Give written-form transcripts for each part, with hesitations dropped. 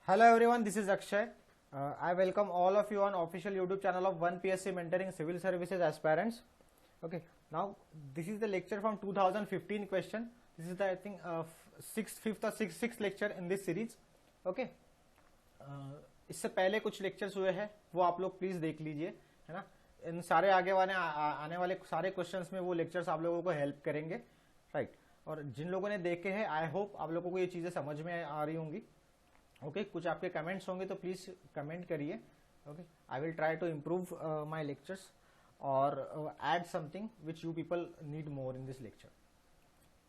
Hello everyone, this is Akshay. I welcome all of you on official YouTube channel of 1PSC Mentoring Civil Services Aspirants. Okay, now this is the lecture from 2015 question. This is the I think fifth or sixth lecture in this series. Okay, इससे पहले कुछ lectures हुए हैं वो आप लोग please देख लीजिए, है ना. इन सारे आगे आने वाले सारे क्वेश्चंस में वो लेक्चर्स आप लोगों को हेल्प करेंगे, राइट. और जिन लोगों ने देखे हैं आई होप आप लोगों को ये चीजें समझ में आ रही होंगी. ओके, कुछ आपके कमेंट्स होंगे तो प्लीज कमेंट करिए. Okay, I will try to improve my lectures और add something which you people need more in this lecture.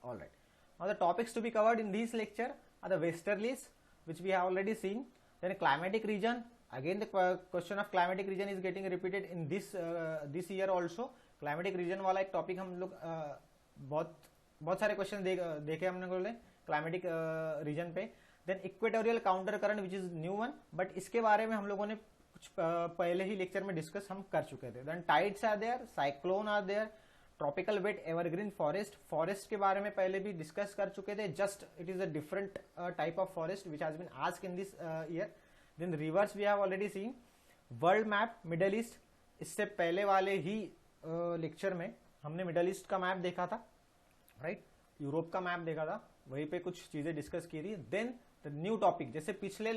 All right. Now the topics to be covered in this lecture are the westerlies, which we have already seen. Then climatic region. Again, the question of climatic region is getting repeated in this year also. Climatic region वाला एक topic हम लोग बहुत सारे question देखे हमने बोले climatic region पे. Then equatorial counter current which is new one, but इसके बारे में हम लोगों ने कुछ पहले ही लेक्चर में डिस्कस हम कर चुके थे. Then tides are there, cyclone are there, tropical wet evergreen forest के बारे में पहले भी डिस्कस कर चुके थे. Just it is a different type of forest which has been asked in this year. Then rivers we have already seen. World map middle east, इससे पहले वाले ही लेक्चर में हमने मिडल ईस्ट का मैप देखा था, राइट. यूरोप का map देखा था, वहीं पे कुछ चीजें डिस्कस की थी. देन द न्यू टॉपिक, जैसे पिछले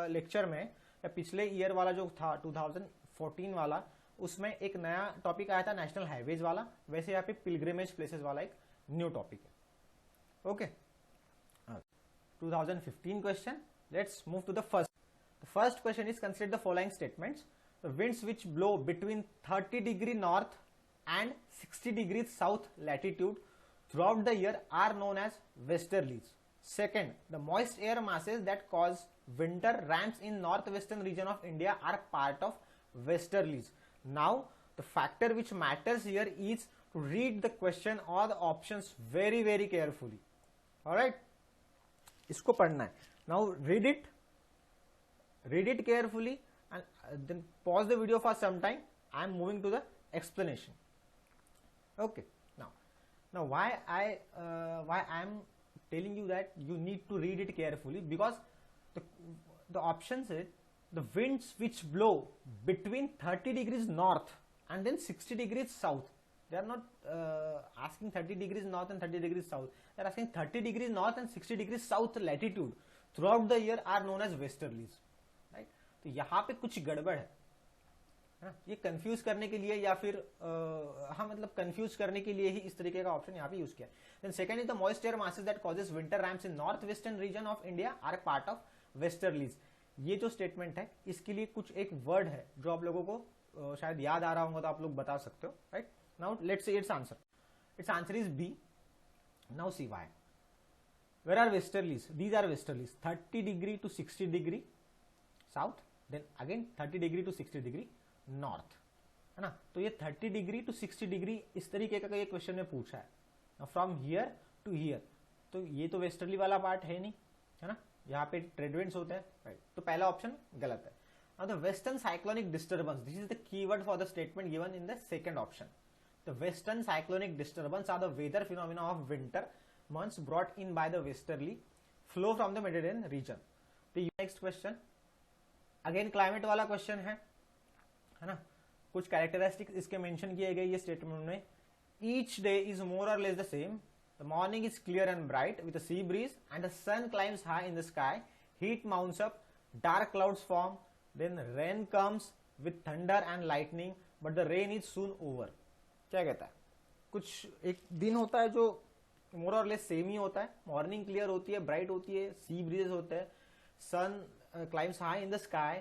लेक्चर में या पिछले ईयर वाला जो था 2014 वाला, उसमें एक नया टॉपिक आया था नेशनल हाईवेज वाला. वैसे यहाँ पे पिलग्रिमेज प्लेसेस वाला एक न्यू टॉपिक है. Okay, 2015 question. Let's move to the first. The first question is consider the following statements. The winds which blow between 30 degree north and 60 degree south latitude throughout the year are known as westerlies. Second, the moist air masses that cause winter ramps in northwestern region of India are part of westerlies. Now, the factor which matters here is to read the question or the options very very carefully. All right, इसको पढ़ना है. Now read it carefully and then pause the video for some time. I am moving to the explanation. Okay. Now why I am telling you that you need to read it carefully, because the options is the winds which blow between 30 degrees north and then 60 degrees south. They are not asking 30 degrees north and 30 degrees south. They are asking 30 degrees north and 60 degrees south latitude throughout the year are known as westerlies, right. तो यहाँ पे कुछ गड़बड़ है, ये confuse करने के लिए या फिर हाँ मतलब कंफ्यूज करने के लिए ही इस तरीके का ऑप्शन यहाँ पे यूज किया. Then second is the moist air masses that causes winter rains in north western region of India are part of westerlies. ये जो स्टेटमेंट है इसके लिए कुछ एक वर्ड है जो आप लोगों को शायद याद आ रहा होगा, तो आप लोग बता सकते हो, right. Now let's see its answer. Its answer is B. Now see why. Where are westerlies? These are westerlies 30 degree to 60 degree south, then again 30 degree to 60 degree north, है ना. तो ये 30 डिग्री टू 60 डिग्री इस तरीके का ये question में पूछा है, फ्रॉम हियर टू हियर. तो ये तो वेस्टर्ली वाला पार्ट है नहीं, है ना. यहाँ पे ट्रेड विंड्स होते हैं, राइट. तो पहला ऑप्शन गलत है. Now the western cyclonic disturbance, this is the keyword for the statement given in the second option. The western cyclonic disturbance are the weather phenomena of winter months brought in by the westerly flow from the Mediterranean region. तो next question again climate वाला question है ना. कुछ characteristics इसके mention किए गए ये statement में. ईच डे इज मोर और less the same. The morning is clear and bright with sea breeze and the sun climbs high in the sky. Heat mounts up, dark clouds form, then rain comes with thunder and lightning, but the rain is soon over. क्या कहता है? कुछ एक दिन होता है जो मोर और लेस सेम ही होता है. मॉर्निंग क्लियर होती है, ब्राइट होती है, सी ब्रीज होते हैं, sun climbs high in the sky,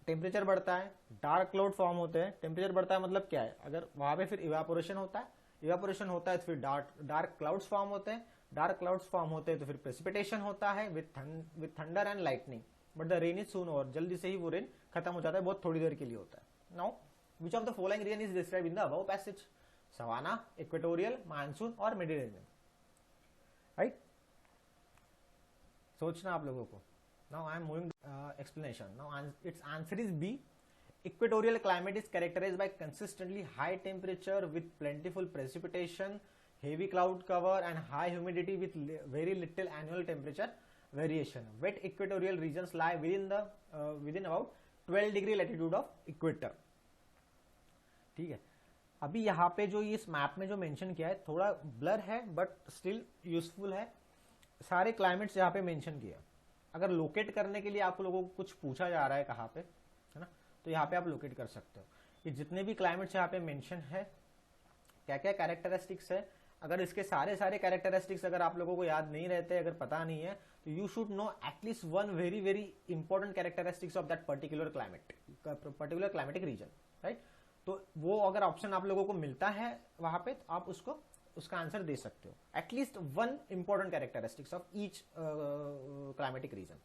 temperature बढ़ता है, डार्क क्लाउड फॉर्म होते हैं. टेम्परेचर बढ़ता है मतलब क्या है? अगर वहां पे फिर इवापोरेशन होता है तो फिर डार्क क्लाउड्स फॉर्म होते हैं. डार्क क्लाउड्स फॉर्म होते हैं तो फिर प्रेसिपिटेशन होता है with thunder and lightning, but the rain is soon over. जल्दी से ही वो रेन खत्म हो जाता है, बहुत थोड़ी देर के लिए होता है. Now which of the following region is describe in the above passage? Savanna, equatorial, monsoon और मेडिटेरियन, राइट. सोचना आप लोगों को. Now I am moving explanation. Now its answer is B. Equatorial climate is characterized by consistently high temperature with plentiful precipitation, heavy cloud cover and high humidity with very little annual temperature variation. Wet equatorial regions lie within about 12 degree latitude of equator. ठीक है, अभी यहाँ पे जो इस map में जो mention किया है थोड़ा ब्लर है बट स्टिल यूजफुल है. सारे क्लाइमेट्स यहाँ पे मेंशन किया. अगर लोकेट करने के लिए आप लोगों को कुछ पूछा जा रहा है कहाँ पे, है ना, तो यहाँ पे आप लोकेट कर सकते हो. ये जितने भी क्लाइमेट्स यहाँ पे मेंशन है, क्या क्या कैरेक्टरिस्टिक्स है, अगर इसके सारे कैरेक्टरिस्टिक्स अगर आप लोगों को याद नहीं रहते, अगर पता नहीं है, तो you should know at least one very very important characteristics of that particular climatic reason, right. तो वो अगर ऑप्शन आप लोगों को मिलता है वहां पे, तो आप उसका आंसर दे सकते हो. At least one important characteristics of each climatic region,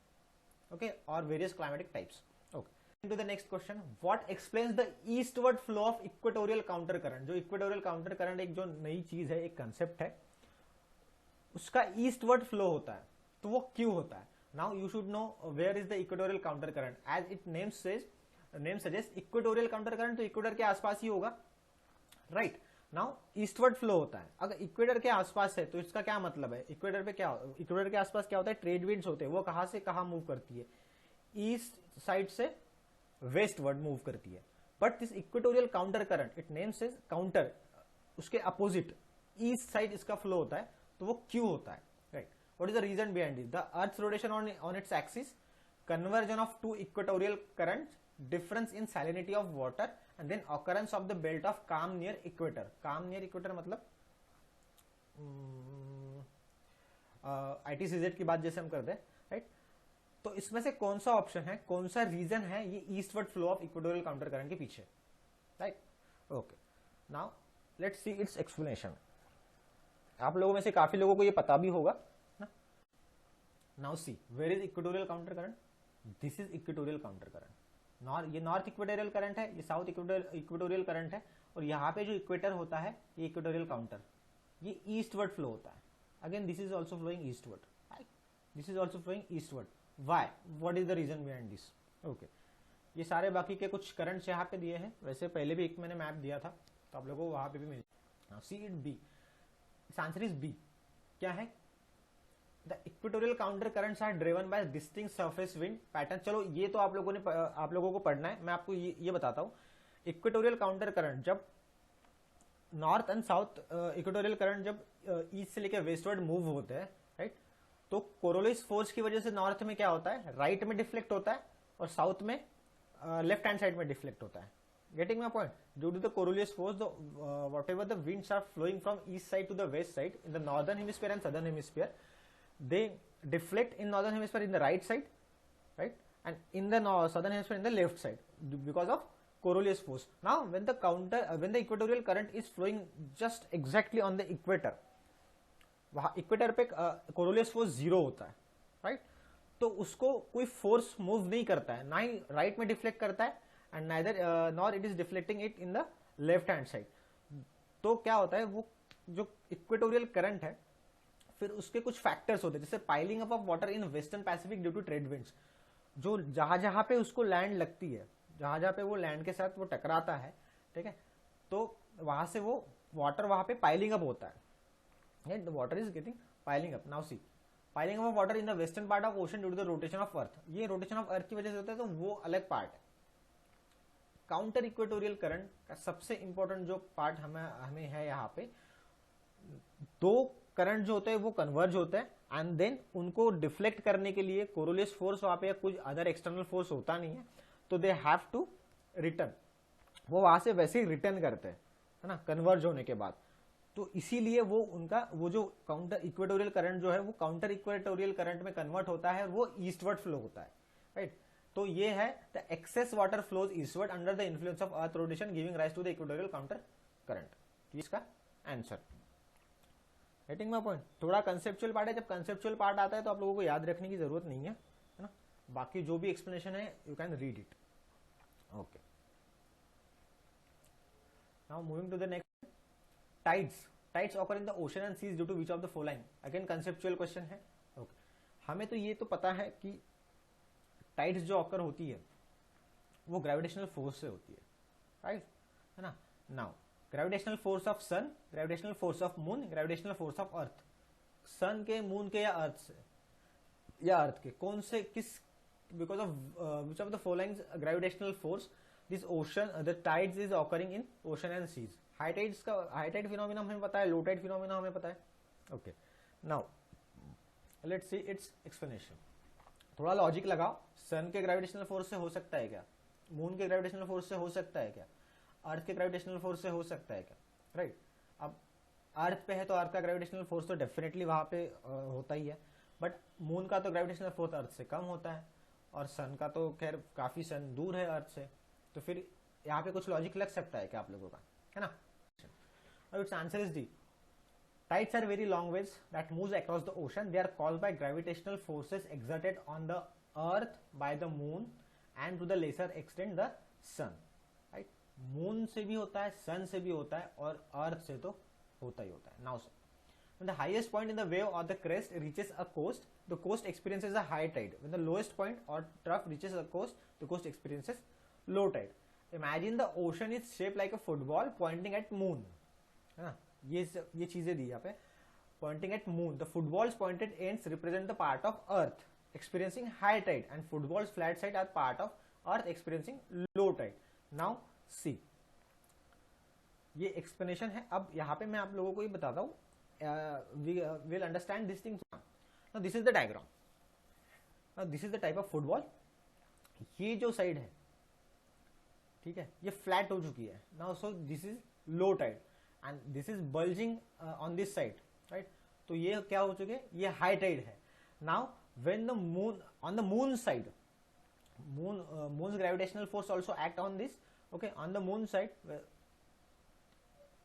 okay, और various climatic types. Okay, into the next question, what explains the eastward flow of equatorial counter current. जो equatorial counter current एक जो नई चीज है, एक कंसेप्ट है, उसका ईस्टवर्ड फ्लो होता है, तो वो क्यों होता है. Now you should know where is the equatorial counter current. As it name suggest, equatorial counter current तो इक्वेटर के आसपास ही होगा, राइट. नाउ ईस्टवर्ड फ्लो होता है. अगर इक्वेटर के आसपास है तो इसका क्या मतलब है, इक्वेटर के आसपास क्या होता है, ट्रेड विंड्स होते हैं, वो कहां से कहां मूव करती है, ईस्ट साइड से वेस्टवर्ड मूव करती है. But this equatorial counter current, it name says counter, उसके अपोजिट ईस्ट साइड इसका फ्लो होता है. तो वो क्यों होता है, right. What is the reason behind this. The earth rotation on its axis, convergence of two equatorial currents, difference in salinity of water, and then occurrence of the belt of calm near equator. Calm near equator मतलब ITCZ की बात जैसे हम करते हैं, right. तो इसमें से कौन सा ऑप्शन है, कौन सा रीजन है ये eastward flow of equatorial counter current के पीछे, right. Okay, now let's see its explanation. आप लोगों में से काफी लोगों को ये पता भी होगा ना. Now see, where is equatorial counter current. This is equatorial counter current. ये नॉर्थ इक्वेटोरियल करंट है, ये साउथ इक्वेटोरियल करंट है, और यहाँ पे जो इक्वेटर होता है ये इक्वेटोरियल काउंटर, ये ईस्टवर्ड फ्लो होता है. Again this is also flowing eastward, right. This is also flowing eastward. Why? What is the reason behind this? Okay. ये सारे बाकी के कुछ करंट्स यहाँ पे दिए हैं, वैसे पहले भी एक मैंने मैप दिया था, तो आप लोगों को वहां पे भी मिल. See it B, answer is B. क्या है, the equatorial counter currents are driven by distinct surface wind pattern. चलो ये तो आप लोगों को पढ़ना है, मैं आपको ये बताता हूँ. इक्वेटोरियल काउंटर करंट जब north and south, equatorial current जब ईस्ट से लेकर वेस्टवर्ड मूव होते हैं, राइट, तो कोरोलिस फोर्स की वजह से नॉर्थ में क्या होता है, राइट में डिफ्लेक्ट होता है, और साउथ में लेफ्ट हैंड साइड में डिफ्लेक्ट होता है. Getting my point. Due to the Coriolis force, whatever the winds are flowing from east side to the west side in the northern hemisphere and southern hemisphere, they deflect in northern hemisphere in the right side, right, and in the southern hemisphere in the left side because of Coriolis force. Now when the equatorial current is flowing just exactly on the equator, वहां equator पे Coriolis force 0 होता है, right. तो उसको कोई force move नहीं करता है, ना ही राइट में डिफ्लेक्ट करता है, and neither nor it is deflecting it in the left hand side. तो क्या होता है, वो जो इक्वेटोरियल करंट है, फिर उसके कुछ फैक्टर्स होते हैं, जैसे piling up of water in western Pacific due to trade winds. जो जहां पे उसको लैंड लगती है, जहां पे वो लैंड के साथ वो टकराता है, ठीक है, तो वहां से वो वाटर वहां पे पाइलिंग अप होता है. The water is getting piling up. Now see, piling up of water in the western part of ocean due to the rotation of earth. ये rotation of earth की वजह से होता है, तो वो अलग पार्ट है. काउंटर इक्वेटोरियल करंट का सबसे इंपॉर्टेंट जो पार्ट हमें है यहाँ पे, दो करंट जो होते हैं वो कन्वर्ज होते हैं, एंड देन उनको डिफ्लेक्ट करने के लिए कोरोलियस फोर्स वहां पे या कुछ अदर एक्सटर्नल फोर्स होता नहीं है, तो दे हैव टू रिटर्न. वो वहां से वैसे ही रिटर्न करते हैं, है ना, कन्वर्ज होने के बाद. तो इसीलिए वो जो काउंटर इक्वेटोरियल करंट जो है वो काउंटर इक्वेटोरियल करंट में कन्वर्ट होता है, वो ईस्टवर्ड फ्लो होता है, राइट. तो ये है the excess water flows eastward under the influence of earth rotation giving rise to the equatorial counter current. इसका आंसर. Getting my point. थोड़ा कंसेप्चुअल पार्ट है, जब कंसेप्चुअल पार्ट आता है तो आप लोगों को याद रखने की जरूरत नहीं है ना. बाकी जो भी एक्सप्लेनेशन है you can read it. Okay, now moving to the next. Tides occur in the ocean and seas due to which of the following. Again conceptual question है. ओके, हमें तो ये तो पता है कि टाइड्स जो ऑकर होती है वो ग्रेविटेशनल फोर्स से होती है, राइट, है ना. Now gravitational force of sun, gravitational force of moon, gravitational force of earth. Sun के, मून के या अर्थ से या अर्थ के कौन से किस because of which of the following gravitational force this ocean the tides is occurring in ocean and seas. High tides का हाई टाइड फिनोमिना हमें पता है, लो टाइड फिनोमिना हमें पता है. Okay, now let's see its explanation. थोड़ा logic लगाओ. Sun के ग्रेविटेशनल फोर्स से हो सकता है क्या? मून के ग्रेविटेशनल फोर्स से हो सकता है क्या? अर्थ के ग्रेविटेशनल फोर्स से हो सकता है क्या? राइट. अब अर्थ पे है तो अर्थ का ग्रेविटेशनल फोर्स तो डेफिनेटली वहां पे होता ही है, बट मून का तो ग्रेविटेशनल फोर्स अर्थ से कम होता है, और सन का तो खैर काफी सन दूर है अर्थ से. तो फिर यहाँ पे कुछ लॉजिक लग सकता है क्या आप लोगों का, है ना? अब it's answer is D. Tides are very long waves that moves across the ocean. They are caused by gravitational forces exerted on the earth by the moon and to the lesser extent the sun. Right? Moon से भी होता है, sun से भी होता है, और earth से तो होता ही होता है. Now sir, when the highest point in the wave or the crest reaches a coast, the coast experiences a high tide. When the lowest point or trough reaches a coast, the coast experiences low tide. Imagine the ocean is shaped like a football pointing at moon. है ना? ये चीजें दी यहाँ पे. Pointing at moon, the footballs pointed ends represent the part of earth experiencing high tide and footballs flat side are part of earth experiencing low tide. Now see, ये explanation है. अब यहाँ पे मैं आप लोगों को ये बताता हूँ, will understand this thing. Now this is the diagram. Now this is the type of football. ये जो साइड है, ठीक है, ये फ्लैट हो चुकी है. Now so this is low tide and this is bulging on this side, right? तो ये क्या हो चुके, ये हाई टाइड है. now when the moon on the moon side, moon's gravitational force also act on this. okay, on the moon side,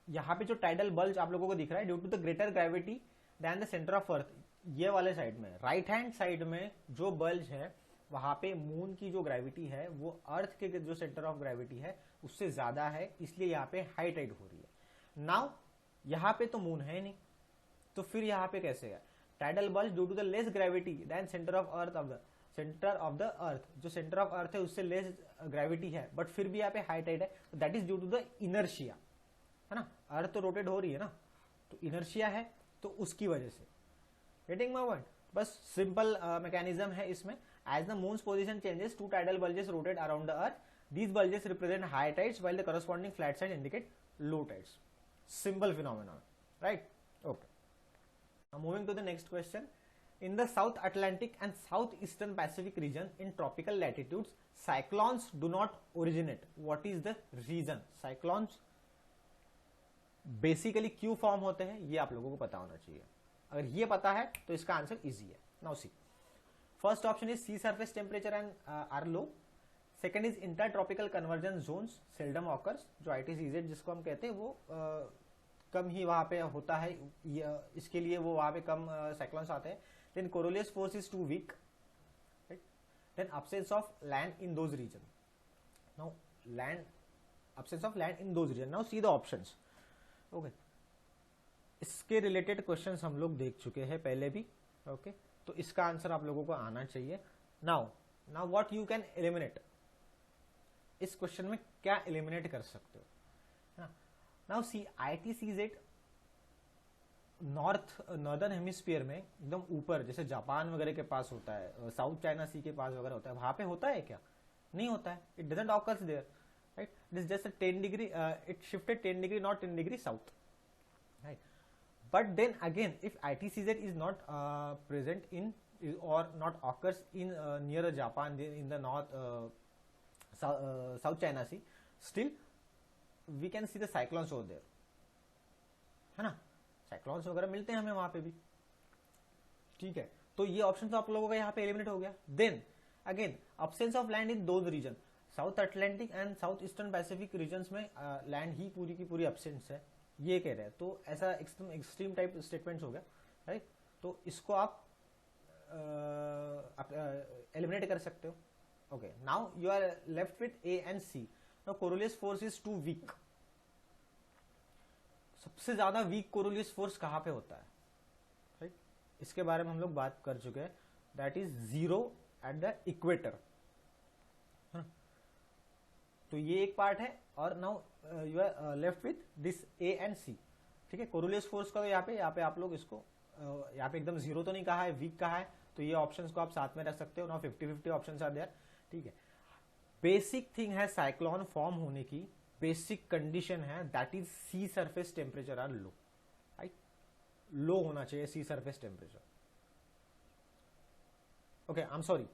यहाँ पे जो टाइडल बल्ज आप लोगों को दिख रहा है, due to the greater gravity than the centre of earth, ये वाले साइड में, राइट हैंड साइड में जो बल्ज है, वहां पे मून की जो ग्रेविटी है वो अर्थ के जो सेंटर ऑफ ग्रेविटी है उससे ज्यादा है, इसलिए यहाँ पे हाई टाइड हो रही है. नाउ यहां पे तो मून है नहीं, तो फिर यहां पे कैसे है? Tidal bulge due to the less gravity than centre of earth of the centre of the earth, जो सेंटर ऑफ अर्थ है उससे लेस ग्रेविटी है, बट फिर भी यहाँ पे हाई टाइड है. That is due to the inertia, है ना? अर्थ तो रोटेट हो रही है ना, तो इनर्शिया है, तो उसकी वजह से. Getting my point? बस सिंपल मैकेनिज्म है इसमें. As the moon's position changes, two tidal bulges rotate around the earth. These bulges represent high tides while the corresponding flat side indicate low tides. Simple phenomenon, right? Okay. Now moving to the next question. In the South Atlantic and Southeastern Pacific region in tropical latitudes, cyclones do not originate. What is the reason? Cyclones basically क्यों form होते हैं, ये आप लोगों को पता होना चाहिए. अगर ये पता है तो इसका आंसर इजी है. Now see, first option is sea surface temperature and are low. Second is inter tropical convergence zones seldom occurs. जो ITCZ जिसको हम कहते हैं वो कम ही वहां पे होता है, इसके लिए वो वहां पे कम साइक्लोन्स आते हैं. Then Coriolis force is too weak. Then absence of land in those region. Now land, absence of land in those region. Now see the options. Okay, इसके रिलेटेड क्वेश्चंस हम लोग देख चुके हैं पहले भी. ओके, तो इसका आंसर आप लोगों को आना चाहिए. Now what you can eliminate, इस क्वेश्चन में क्या एलिमिनेट कर सकते हो? Now see, ITCZ northern hemisphere में एकदम ऊपर, जैसे जापान वगैरह के पास होता है, साउथ चाइना सी के पास वगैरह होता है, वहां पे होता है क्या? नहीं होता है. It doesn't occurs there, right? It is just 10 degree, it shifted 10 degree, not 10 degree south, right? But then again, if ITCZ is not present in or not occurs in near Japan, in the north South China Sea, still we can see the cyclones over there, है ना? Cyclones वगैरह मिलते हैं हमें वहां पे भी. ठीक है, तो ये ऑप्शन तो आप लोगों का यहाँ पे एलिमिनेट हो गया. Then again, absence of land in those region, south Atlantic and south eastern Pacific region में लैंड ही पूरी की पूरी absence है, ये कह रहे हैं. तो ऐसा एक्सट्रीम टाइप स्टेटमेंट्स हो गया, राइट? तो इसको आप एलिमिनेट कर सकते हो. Okay, now you are left with A and C. Now Coriolis force is too weak. सबसे ज्यादा वीक कोरोलियस फोर्स कहां पे होता है, राइट? इसके बारे में हम लोग बात कर चुके हैं. That is 0 at the equator. तो ये एक पार्ट है. और now you are left with this A and C. ठीक है, कोरोलियस फोर्स का तो यहाँ पे आप लोग इसको यहाँ पे एकदम 0 तो नहीं कहा है, वीक कहा है, तो ये ऑप्शंस को आप साथ में रख सकते हो। नाउ 50-50 ऑप्शंस आर देयर, ठीक है। बेसिक थिंग है साइक्लोन फॉर्म होने की, बेसिक कंडीशन है that is sea surface temperature are low, right. Low होना चाहिए sea surface temperature, okay, I am sorry,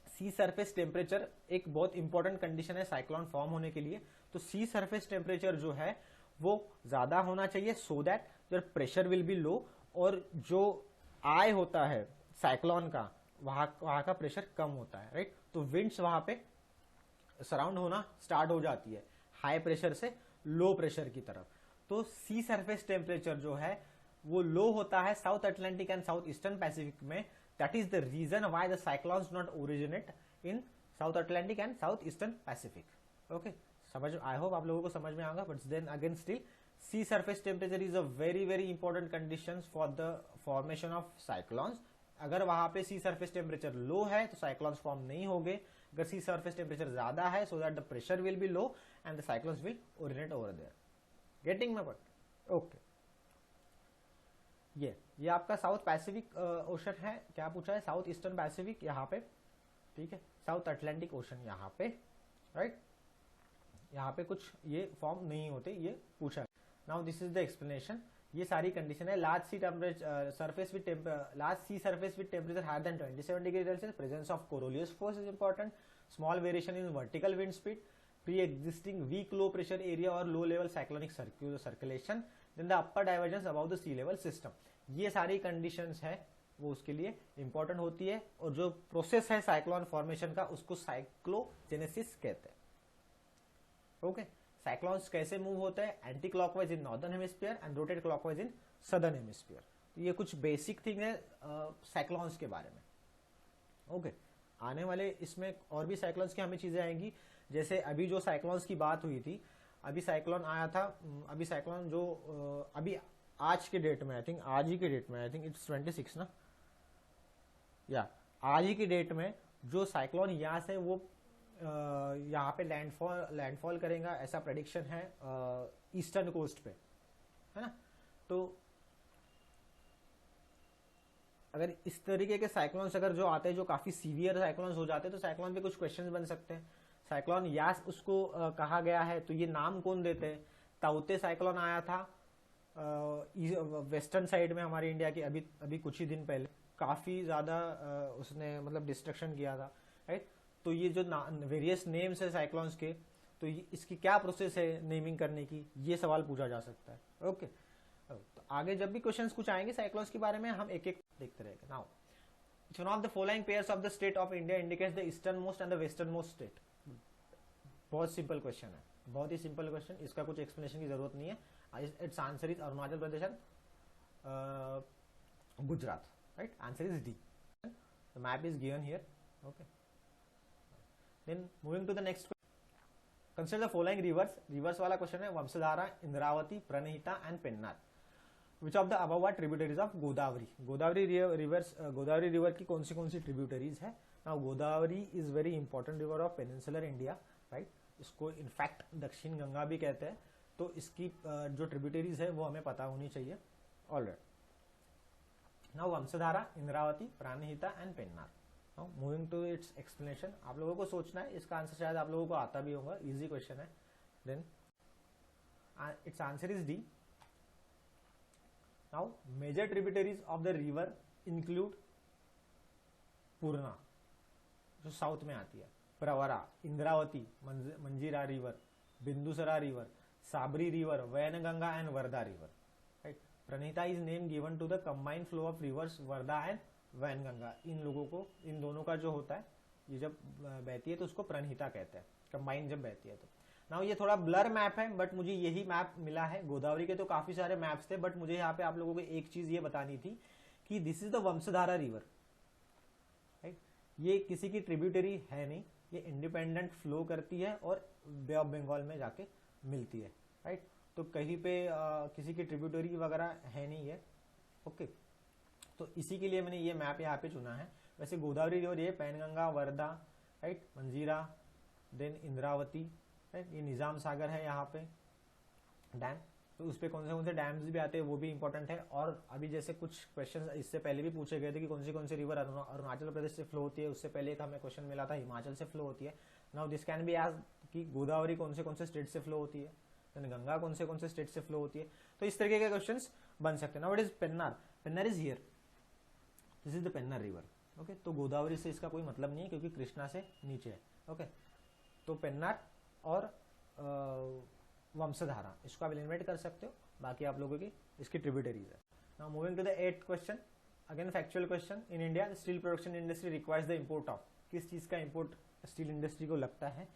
sea surface temperature एक बहुत इंपॉर्टेंट कंडीशन है साइक्लोन फॉर्म होने के लिए। तो सी सरफेस टेम्परेचर जो है वो ज्यादा होना चाहिए so that your pressure will be low, और जो आई होता है साइक्लोन का वहां का प्रेशर कम होता है, राइट। तो विंड्स वहां पे सराउंड होना स्टार्ट हो जाती है हाई प्रेशर से लो प्रेशर की तरफ। तो सी सरफेस टेम्परेचर जो है वो लो होता है south Atlantic and south eastern Pacific में। That is the reason why the cyclones not originate in south Atlantic and south eastern Pacific. Okay, समझ, आई होप आप लोगों को समझ में आएगा। But then again still sea surface temperature is a very very important condition for the formation of cyclones. अगर वहां पे सी सरफेस टेम्परेचर लो है तो साइक्लोन्स फॉर्म नहीं होंगे। अगर सी सरफेस टेम्परेचर ज्यादा है so that the pressure will be low and the cyclones will originate over there. Getting my point? Okay, ये आपका साउथ पैसिफिक ओशन है। क्या पूछा है? साउथ ईस्टर्न पैसिफिक यहाँ पे, ठीक है, साउथ अटलांटिक ओशन यहाँ पे, राइट। यहाँ पे कुछ ये फॉर्म नहीं होते, ये पूछा है। Now this is the explanation. ये सारी कंडीशन है। Large sea surface with temperature higher than 27 degree Celsius, presence of Coriolis force is important, small variation in vertical wind speed, pre existing weak low pressure area और low level cyclonic circulation, then the upper divergence about the sea level system. ये सारी conditions है वो उसके लिए important होती है। और जो प्रोसेस है साइक्लोन फॉर्मेशन का उसको साइक्लोजेनेसिस कहते हैं। ओके, साइक्लोन्स कैसे मूव होते हैं? Anti clockwise in northern hemisphere and rotate clockwise in southern hemisphere. तो ये कुछ बेसिक थिंग है साइक्लोन्स के बारे में। ओके, आने वाले इसमें और भी साइक्लोन्स की हमें चीजें आएंगी। जैसे अभी जो साइक्लोन्स की बात हुई थी, अभी साइक्लोन आया था, अभी साइक्लोन जो अभी आज के डेट में, आई थिंक आज ही के डेट में, आई थिंक इट्स 26 ना, या आज ही की डेट में जो साइक्लोन यहाँ से वो यहाँ पे लैंडफॉल करेगा ऐसा प्रेडिक्शन है ईस्टर्न कोस्ट पे, है ना। तो अगर इस तरीके के साइक्लोन्स अगर जो आते हैं, जो काफी सीवियर साइक्लोन्स हो जाते हैं, तो साइक्लोन पे कुछ क्वेश्चंस बन सकते हैं। साइक्लोन यास उसको कहा गया है, तो ये नाम कौन देते हैं? ताउते साइक्लोन आया था वेस्टर्न साइड में हमारे इंडिया की, अभी कुछ ही दिन पहले, काफी ज्यादा उसने मतलब डिस्ट्रक्शन किया था, राइट। तो ये जो वेरियस नेम्स है साइक्लोन्स के, तो इसकी क्या प्रोसेस है नेमिंग करने की, ये सवाल पूछा जा सकता है। ओके, तो आगे जब भी क्वेश्चंस कुछ आएंगे साइक्लोन्स के बारे में हम एक एक देखते रहेंगे। Now which one of the following pairs of the state of India indicates the easternmost and the westernmost state? बहुत सिंपल क्वेश्चन है, बहुत ही सिंपल क्वेश्चन, इसका कुछ एक्सप्लेनेशन की जरूरत नहीं है। Its answer is Arunachal Pradesh and Gujarat, right. Answer is D. The map is given here. Okay, then moving to the next question, consider the following rivers. Rivers वाला क्वेश्चन है, Vamsadhara, Indravati, Pranhita and Penner. Which of the above are tributaries of Godavari? Godavari river की कौन सी tributaries है? Now Godavari is very important river of peninsular India, right. इसको in fact Dakshin Ganga भी कहते हैं। तो इसकी जो ट्रिब्यूटरीज है वो हमें पता होनी चाहिए already. Now Vamsadhara, Indravati, Pranhita and Penner. Now moving to its explanation. आप लोगों को सोचना है, इसका आंसर शायद आप लोगों को आता भी होगा, इजी क्वेश्चन है। Then its answer is D. Now major tributaries of the river include Purna जो साउथ में आती है, Pravara, Indravati, Manjira river, Bindusara river, Sabari river, Wainganga and Wardha river, right. Pranhita is name given to the combined flow of rivers Wardha and Wainganga. इन लोगों को, इन दोनों का जो होता है, ये जब बहती है तो उसको प्रणहिता कहते हैं, कंबाइंड जब बहती है तो। नाउ ये थोड़ा ब्लर मैप है, बट मुझे यही मैप मिला है। गोदावरी के तो काफी सारे मैप्स थे, बट मुझे यहाँ पे आप लोगों को एक चीज ये बतानी थी कि this is the Vamsadhara river, right. ये किसी की ट्रिब्यूटरी है नहीं, ये इंडिपेंडेंट फ्लो करती है और बे ऑफ बंगाल में जाके मिलती है, राइट। तो कहीं पे किसी की ट्रिब्यूटरी वगैरह है नहीं है। ओके, तो इसी के लिए मैंने ये मैप यहाँ पे चुना है। वैसे गोदावरी रिवर ये पैनगंगा, वर्धा, राइट, मंजीरा, देन इंद्रावती, राइट, ये निजाम सागर है यहाँ पे डैम। तो उस पर कौन से डैम्स भी आते हैं वो भी इंपॉर्टेंट है। और अभी जैसे कुछ क्वेश्चन इससे पहले भी पूछे गए थे कि कौन सी रिवर अरुणाचल प्रदेश से फ्लो होती है, उससे पहले एक हमें क्वेश्चन मिला था हिमाचल से फ्लो होती है। Now this can be as कि गोदावरी कौन से स्टेट से फ्लो होती है, गंगा कौन से स्टेट से फ्लो होती है। तो इस तरीके के क्वेश्चन बन सकते हैं। Now what is Pennar? Pennar is here, this is the Pennar river. Okay, तो गोदावरी से इसका कोई मतलब नहीं है क्योंकि कृष्णा से नीचे है। ओके, तो पेन्नार और वंशधारा इसको आप एलिमिनेट कर सकते हो, बाकी आप लोगों की इसकी ट्रिब्यूटरीज है। Now moving to the 8th question, again factual question. In India steel production industry requires the import of, किस चीज का इंपोर्ट स्टील इंडस्ट्री को लगता है?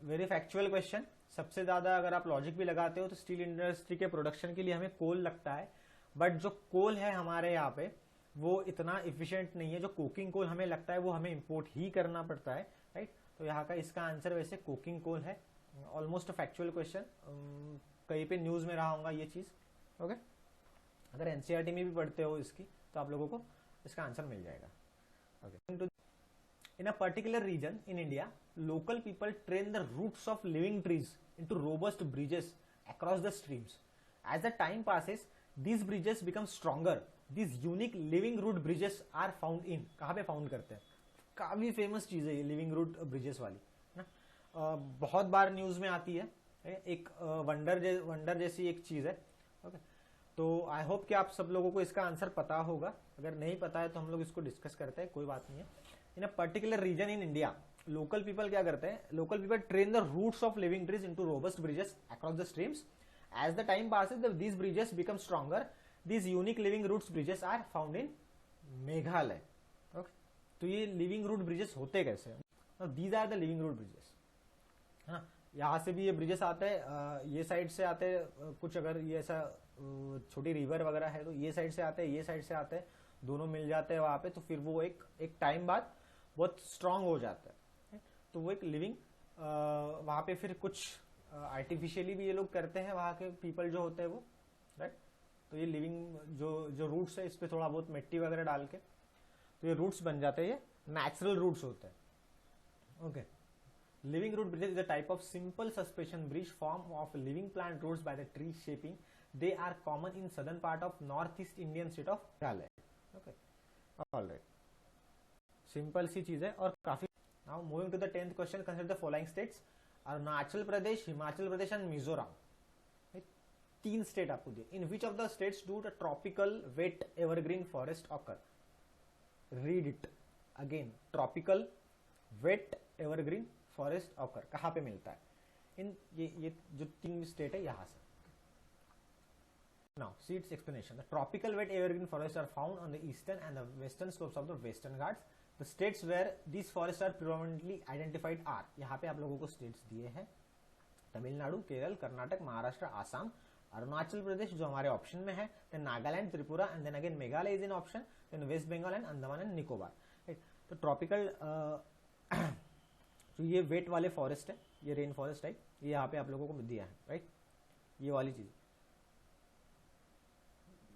Very factual question. सबसे ज्यादा अगर आप लॉजिक भी लगाते हो तो स्टील इंडस्ट्री के प्रोडक्शन के लिए हमें कोल लगता है, बट जो कोल है हमारे यहाँ पे वो इतना इफिशिएंट नहीं है। जो कोकिंग कोल हमें लगता है वो हमें इंपोर्ट ही करना पड़ता है, राइट। तो यहाँ का इसका आंसर वैसे कोकिंग कोल है। ऑलमोस्ट फैक्चुअल क्वेश्चन, कहीं पे न्यूज में रहा होगा ये चीज। ओके, अगर एनसीईआरटी में भी पढ़ते हो इसकी तो आप लोगों को इसका आंसर मिल जाएगा। Okay, in a particular region in India, local people train the roots of living trees into robust bridges across the streams. As the time passes, these bridges become stronger. These unique living root bridges are found in, कहाँ पे found करते हैं? काफी famous चीज है ये living root bridges वाली ना, बहुत बार न्यूज में आती है। एक वंडर जैसी एक चीज है। ओके, तो आई होप कि आप सब लोगों को इसका आंसर पता होगा। अगर नहीं पता है तो हम लोग इसको डिस्कस करते हैं, कोई बात नहीं है। In a particular region in India, local people क्या करते हैं? Local people train the roots of living trees into robust bridges across the streams. As the time passes these bridges become stronger. These unique living roots bridges are found in Meghalaya. Okay, तो ये living root bridges होते कैसे? These are the living root bridges. हाँ, यहाँ से भी ये bridges आते हैं, ये साइड से आते हैं कुछ, अगर ये ऐसा छोटी रिवर वगैरह है तो ये साइड से आते हैं, ये साइड से आते हैं, दोनों मिल जाते हैं वहां पे। तो फिर वो एक टाइम बाद बहुत स्ट्रांग हो जाता है। तो वो एक लिविंग वहां पे फिर कुछ आर्टिफिशियली भी ये लोग करते हैं वहां के पीपल जो होते हैं वो, राइट। तो ये लिविंग जो रूट्स है इस पे थोड़ा बहुत मिट्टी वगैरह डाल के तो ये रूट्स बन जाते हैं, ये नेचुरल रूट्स होते हैं। Okay, living root bridges is a type of simple suspension bridge form of living plant roots by the tree shaping. They are common in southern part of northeast Indian state of Meghalaya. Okay, all right, simple सी चीज है और काफी। Now moving to the 10th question, consider the following states: Arunachal Pradesh, Himachal Pradesh and Mizoram. तीन state आपको दिए। In which of the states do the tropical wet evergreen forest occur? Read it again, tropical wet evergreen forest occur कहां पे मिलता है? इन ये जो तीन स्टेट है यहां से। Now see its explanation. The tropical wet evergreen forest are found on the eastern and the western slopes of the Western Ghats. The states where these forest are predominantly identified are, यहाँ पे आप लोगों को states दिए हैं: तमिलनाडु, केरल, कर्नाटक, महाराष्ट्र, आसाम, अरुणाचल प्रदेश जो हमारे option में है, then Nagaland, Tripura and then again Meghalaya is in option, then West Bengal and Andaman and Nicobar. तो ट्रॉपिकल तो ये वेट वाले फॉरेस्ट है, ये रेन फॉरेस्ट टाइप, ये यहाँ पे आप लोगों को दिया है, राइट। ये वाली चीज,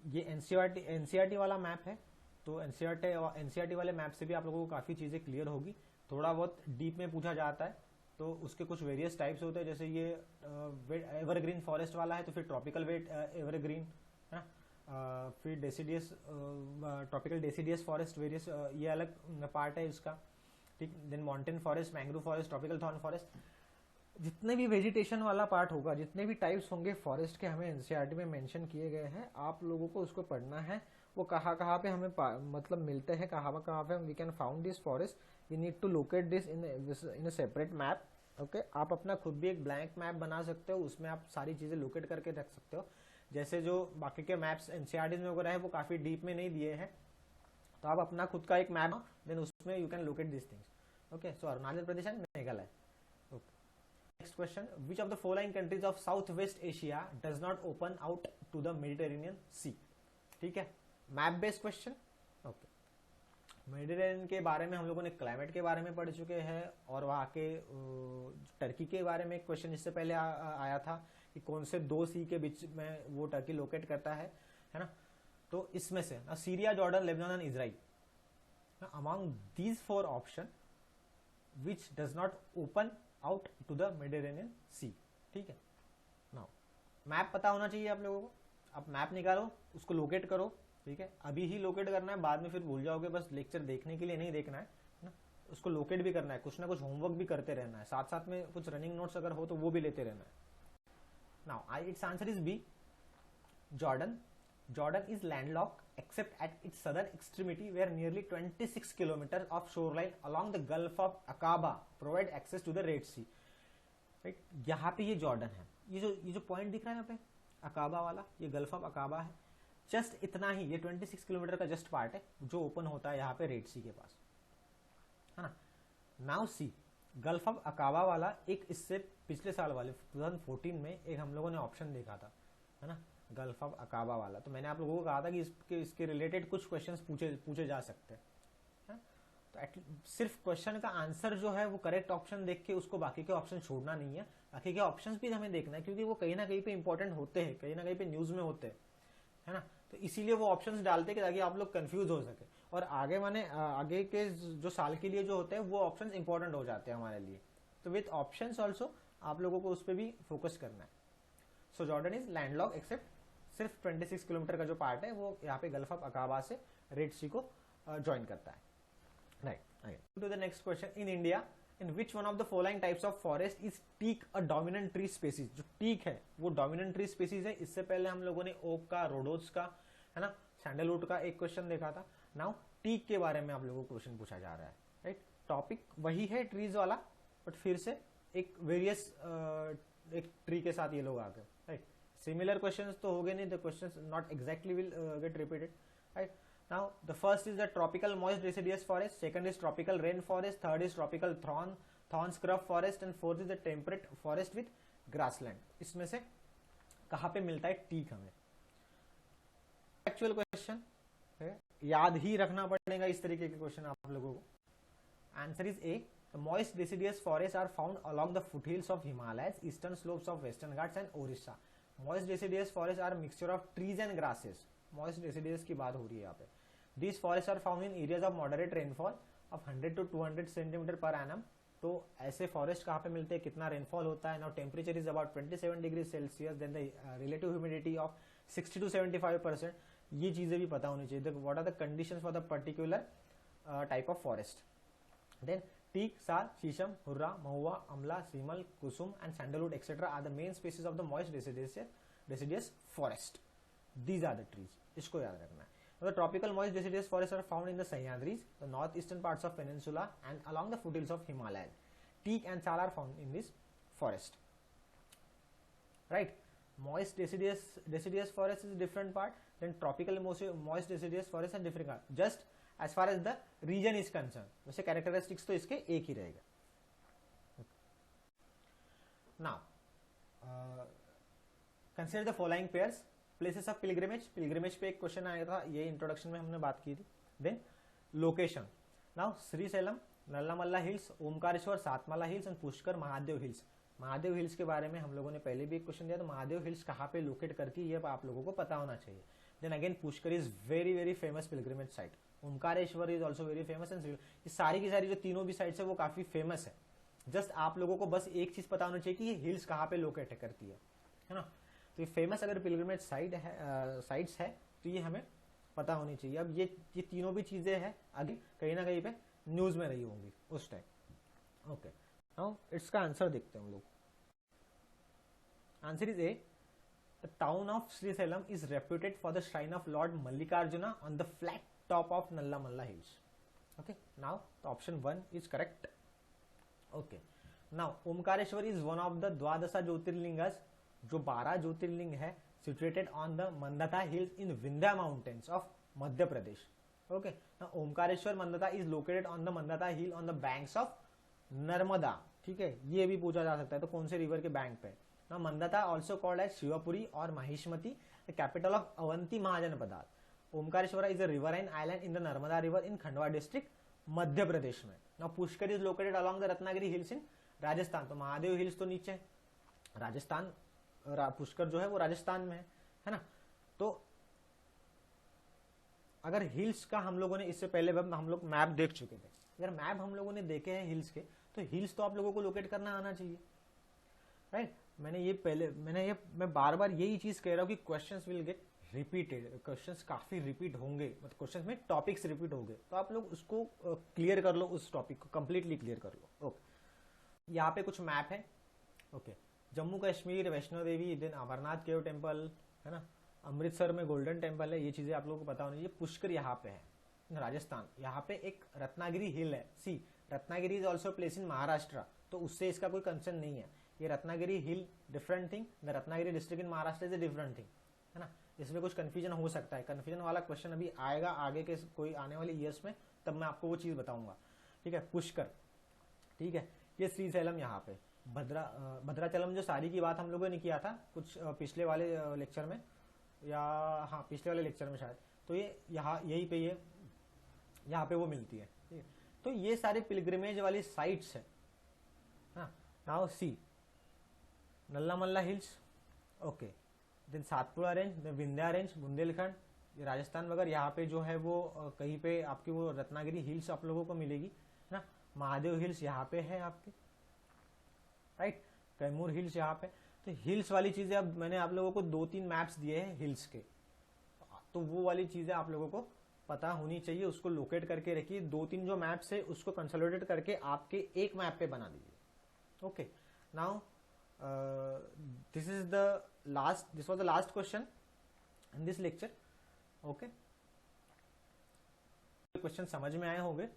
ये एनसीईआरटी वाला मैप है। तो एनसीईआरटी वाले मैप से भी आप लोगों को काफी चीजें क्लियर होगी। थोड़ा बहुत डीप में पूछा जाता है तो उसके कुछ वेरियस टाइप्स होते हैं, जैसे ये एवरग्रीन फॉरेस्ट वाला है तो फिर ट्रॉपिकल वेट एवरग्रीन है ना, फिर deciduous tropical deciduous forest various, ये अलग पार्ट है इसका, ठीक। Then mountain forest, mangrove forest, tropical thorn forest, जितने भी वेजिटेशन वाला पार्ट होगा, जितने भी टाइप्स होंगे फॉरेस्ट के हमें एनसीईआरटी में मेंशन किए गए हैं, आप लोगों को उसको पढ़ना है। वो कहाँ पे हमें मतलब मिलते हैं, कहाँ पे we can found this forest, we need to locate this in a separate map. Okay, आप अपना खुद भी एक ब्लैंक मैप बना सकते हो, उसमें आप सारी चीजें लोकेट करके रख सकते हो। जैसे जो बाकी के मैप्स एनसीईआरटी में वगैरह है वो काफी डीप में नहीं दिए हैं, तो आप अपना खुद का एक मैप, देन उसमें you can locate this things. Okay, so Arunachal Pradesh and Meghalaya. Next question, which of the following countries of Southwest Asia does not open out to the Mediterranean Sea? ठीक है, map based question. Okay, Mediterranean के बारे में हम लोगों ने climate के बारे में पढ़ चुके हैं, और वहाँ के टर्की के बारे में एक क्वेश्चन इससे पहले आया था कि कौन से दो सी के बीच में वो टर्की लोकेट करता है ना। तो इसमें से ना Syria, Jordan, Lebanon and Israel, among these four option which does not open out to the Mediterranean sea. ठीक है, नाउ मैप पता होना चाहिए आप लोगों को। आप मैप निकालो, उसको लोकेट करो, ठीक है, अभी ही लोकेट करना है, बाद में फिर भूल जाओगे, बस लेक्चर देखने के लिए नहीं देखना है ना, उसको लोकेट भी करना है, कुछ ना कुछ होमवर्क भी करते रहना है, साथ साथ में कुछ रनिंग नोट्स अगर हो तो वो भी लेते रहना है। Now its answer is B, Jordan. Jordan is landlocked except at its southern extremity where nearly 26 kilometers of shoreline along the Gulf of Aqaba provide access to the Red Sea. Right? यहाँ पे ये Jordan है, ये जो point दिख रहा है यहाँ पे अकाबा वाला, ये गल्फ ऑफ अकाबा है, जस्ट इतना ही, ये 26 किलोमीटर का जस्ट पार्ट है जो ओपन होता है यहाँ पे रेड सी के पास, है ना। Now C, gulf of Aqaba वाला एक इससे पिछले साल वाले 2014 में एक हम लोगों ने ऑप्शन देखा था, है ना, गल्फ ऑफ अकाबा वाला। तो मैंने आप लोगों को कहा था कि इसके रिलेटेड कुछ क्वेश्चंस पूछे जा सकते हैं। तो सिर्फ क्वेश्चन का आंसर जो है वो करेक्ट ऑप्शन देख के उसको बाकी के ऑप्शन छोड़ना नहीं है, बाकी के ऑप्शंस भी हमें देखना है क्योंकि वो कहीं ना कहीं पे इंपॉर्टेंट होते हैं, कहीं ना कहीं पे न्यूज में होते हैं, है ना। तो इसीलिए वो ऑप्शंस डालते हैं ताकि आप लोग कंफ्यूज हो सके, और आगे के जो साल के लिए जो होते हैं वो ऑप्शंस इंपॉर्टेंट हो जाते हैं हमारे लिए। तो विथ ऑप्शंस ऑल्सो आप लोगों को उस पर भी फोकस करना है। सो जॉर्डन इज लैंडलॉक एक्सेप्ट, सिर्फ 26 किलोमीटर का जो पार्ट है वो यहाँ पे गल्फ ऑफ अकाबा से रेड सी को ज्वाइन करता है। Right, to the next question, in India in which one of the following types of forest is teak a dominant tree species. जो टीक है वो डोमिनेंट ट्री स्पीसीज है। इससे पहले हम लोगों ने ओक का, रोडोज का, है ना, सैंडलवुड का एक क्वेश्चन देखा था। नाउ टीक के बारे में आप लोगों को क्वेश्चन पूछा जा रहा है। राइट, टॉपिक वही है ट्रीज वाला, बट फिर से एक वेरियस एक ट्री के साथ ये लोग आ गए। राइट, similar questions तो हो गए नहीं, the questions not exactly will get repeated. Right, now the first is the tropical moist deciduous forest, second is tropical rain forest, third is tropical thorn scrub forest and fourth is the temperate forest with grassland. इसमें से कहाँ पे मिलता है teak हमें? Actual question याद ही रखना पड़ेगा इस तरीके के क्वेश्चन आप लोगों को। Answer is A, the moist deciduous forests are found along the foothills of Himalayas, eastern slopes of western Ghats and Orissa. Moist deciduous forests are mixture of trees and grasses. Moist deciduous की बात हो रही है यहाँ पे। These forests are found in areas of moderate rainfall of 100 to 200 centimeter per annum. तो ऐसे forest कहाँ पे मिलते हैं, कितना रेनफॉल होता है? Now temperature is about 27 degree Celsius, then the relative humidity of 60 to 75%। ये चीजें भी पता होनी चाहिए। What are the conditions for the particular type of forest. Then teak, sal, shisham, hurra, mahua, amla, semul, Kusum and sandalwood etc. are the main species of the moist deciduous forest. These are the trees. इसको याद रखना है। The tropical moist deciduous forests are found in the Sahyadris, the northeastern parts of peninsula and along the foothills of Himalayas. Teak and sal are found in this forest. Right? Moist deciduous forest is different part. Then tropical moist deciduous forest is different part. Just as far as the region is concerned, वैसे characteristics तो इसके एक ही रहेगा। Now, consider the following pairs. Places of pilgrimage. Pilgrimage पे एक question आया था, ये इंट्रोडक्शन में हमने बात की थी। Then location. Now Srisailam, Nallamala hills, Omkareshwar, Satmala hills and Pushkar Mahadev hills. Mahadev hills के बारे में हम लोगों ने पहले भी एक क्वेश्चन दिया, तो महादेव हिल्स कहाँ पे लोकेट करती है ये आप लोगों को पता होना चाहिए। Then again Pushkar is very very famous pilgrimage site. Omkareshwar is also very famous and ये सारी की सारी जो तीनों भी साइट्स है वो काफी फेमस है। जस्ट आप लोगों को बस एक चीज पता होना चाहिए कि ये हिल्स कहाँ पे लोकेट करती है ना। तो ये फेमस अगर पिलग्रिमेज साइट है, साइट्स है, तो ये हमें पता होनी चाहिए। अब ये तीनों भी चीजें हैं आगे कहीं ना कहीं पे न्यूज में रही होंगी उस टाइम। ओके, नाउ इसका आंसर देखते हैं हम लोग। Answer is A, the town of Srisailam is reputed for the shrine of lord Mallikarjuna on the flat top of Nallamalla hills. Okay, now the option 1 is correct. Okay, now Omkareshwar is one of the Dwadasa Jyotirlingas, जो 12 ज्योतिर्लिंग है, situated on the Mandata hills in Vindhya mountains of Madhya Pradesh. Okay, now Omkareshwar Mandata is located on the Mandata hill on the banks of Narmada. ठीक है, ये भी पूछा जा सकता है तो कौन से रिवर के बैंक पे। Now Mandata also called as Shivpuri और Mahishmati, the capital of Avanti महाजनपदात। Omkareshwar is a riverine island in the Narmada river in Khandwa district Madhya Pradesh में। Now Pushkar is located along the Ratnagiri hills in Rajasthan. तो महादेव हिल्स तो नीचे राजस्थान, पुष्कर जो है वो राजस्थान में है ना। तो अगर हिल्स का हम लोगों ने इससे पहले हम लोग मैप देख चुके थे, अगर मैप हम लोगों ने देखे हैं हिल्स के, तो हिल्स तो आप लोगों को लोकेट करना आना चाहिए। राइट, मैं बार बार यही चीज कह रहा हूँ कि questions will get repeated, questions काफी रिपीट होंगे, मतलब क्वेश्चंस में टॉपिक्स रिपीट होंगे, तो आप लोग उसको क्लियर कर लो, उस टॉपिक को कंप्लीटली क्लियर कर लो। ओके, यहाँ पे कुछ मैप है। Okay, Jammu Kashmir Vaishno Devi, then Amarnath cave temple है ना, अमृतसर में गोल्डन टेम्पल है, ये चीजें आप लोगों को पता होनी चाहिए। पुष्कर यहाँ पे है राजस्थान, यहाँ पे एक रत्नागिरी हिल है। See, Ratnagiri is also place in Maharashtra, तो उससे इसका कोई कंसर्न नहीं है। ये Ratnagiri hill different thing, the Ratnagiri district in Maharashtra is a different thing, है ना। इसमें कुछ कंफ्यूजन हो सकता है, कंफ्यूजन वाला क्वेश्चन अभी आएगा आगे के कोई आने वाले ईयर्स में, तब मैं आपको वो चीज बताऊंगा। ठीक है, पुष्कर, ठीक है, ये श्रीशैलम यहाँ पे, भद्राचलम जो सारी की बात हम लोगों ने किया था कुछ पिछले वाले लेक्चर में, या हाँ पिछले वाले लेक्चर में शायद, तो ये यहाँ यहीं पे ये यहाँ पे वो मिलती है। ठीक है, तो ये सारे पिलग्रिमेज वाली साइट्स है। Now see, Nallamala hills, okay, then Satpura range, then Vindhya range, Bundelkhand, ये राजस्थान वगैरह, यहाँ पे जो है वो कहीं पे आपकी वो रत्नागिरी हिल्स आप लोगों को मिलेगी ना। महादेव हिल्स यहाँ पे है आपकी, राइट, कैमूर हिल्स यहाँ पे। तो हिल्स वाली चीजें, अब मैंने आप लोगों को 2-3 मैप्स दिए हैं हिल्स के, तो वो वाली चीजें आप लोगों को पता होनी चाहिए, उसको लोकेट करके रखिए। 2-3 जो मैप्स है उसको कंसोलिडेट करके आपके एक मैप पे बना दीजिए। Okay, now this was the last question in this lecture. Okay, question समझ में आए होंगे,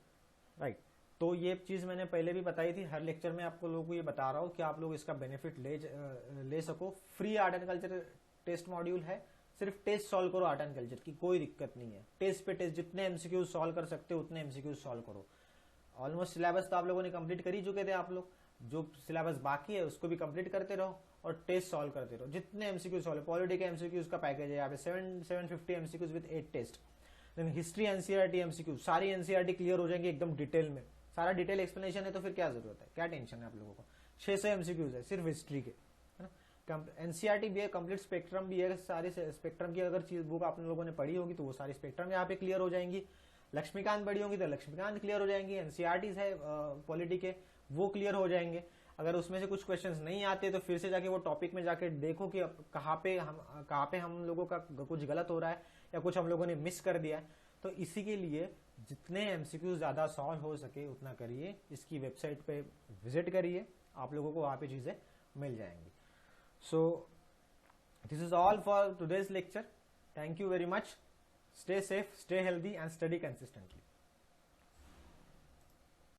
राइट। तो ये चीज मैंने पहले भी बताई थी, हर लेक्चर में आपको लोगों को ये बता रहा हूँ कि आप लोग इसका बेनिफिट ले सको। Free art and culture test module है, सिर्फ टेस्ट सॉल्व करो आर्ट एंड कल्चर की, कोई दिक्कत नहीं है। टेस्ट पे टेस्ट, जितने एमसीक्यूज सॉल्व कर सकते हो उतने एमसीक्यूज सॉल्व करो। ऑलमोस्ट सिलेबस तो आप लोगों ने कंप्लीट कर ही चुके थे, आप लोग जो सिलेबस बाकी है उसको भी कंप्लीट करते रहो और टेस्ट सॉल्व करते रहो, जितने एमसीक्यू सॉल्व। पॉलिटी के एमसीक्यूज का पैकेज है यहाँ पे 750 MCQs with 8 test. Then history NCERT MCQ, सारी एनसीईआरटी क्लियर हो जाएंगी एकदम डिटेल में, सारा डिटेल एक्सप्लेनेशन है, तो फिर क्या जरूरत है, क्या टेंशन है आप लोगों को। 600 एमसीक्यूज है सिर्फ हिस्ट्री के, है ना। एनसीईआरटी भी है, कंप्लीट स्पेक्ट्रम भी है, सारी स्पेक्ट्रम की अगर चीज बुक आप लोगों ने पढ़ी होगी तो वो सारी स्पेक्ट्रम यहाँ पे क्लियर हो जाएंगी। लक्ष्मीकांत पढ़ी होगी तो लक्ष्मीकांत क्लियर हो जाएंगी। एनसीईआरटीज है पॉलिटी के, वो क्लियर हो जाएंगे। अगर उसमें से कुछ क्वेश्चंस नहीं आते तो फिर से जाके वो टॉपिक में जाके देखो कि कहाँ पे हम लोगों का कुछ गलत हो रहा है या कुछ हम लोगों ने मिस कर दिया है। तो इसी के लिए जितने एमसीक्यू ज्यादा सॉल्व हो सके उतना करिए, इसकी वेबसाइट पे विजिट करिए, आप लोगों को वहां पे चीजें मिल जाएंगी। सो this is all for today's lecture. Thank you very much. Stay safe, stay healthy and study consistently.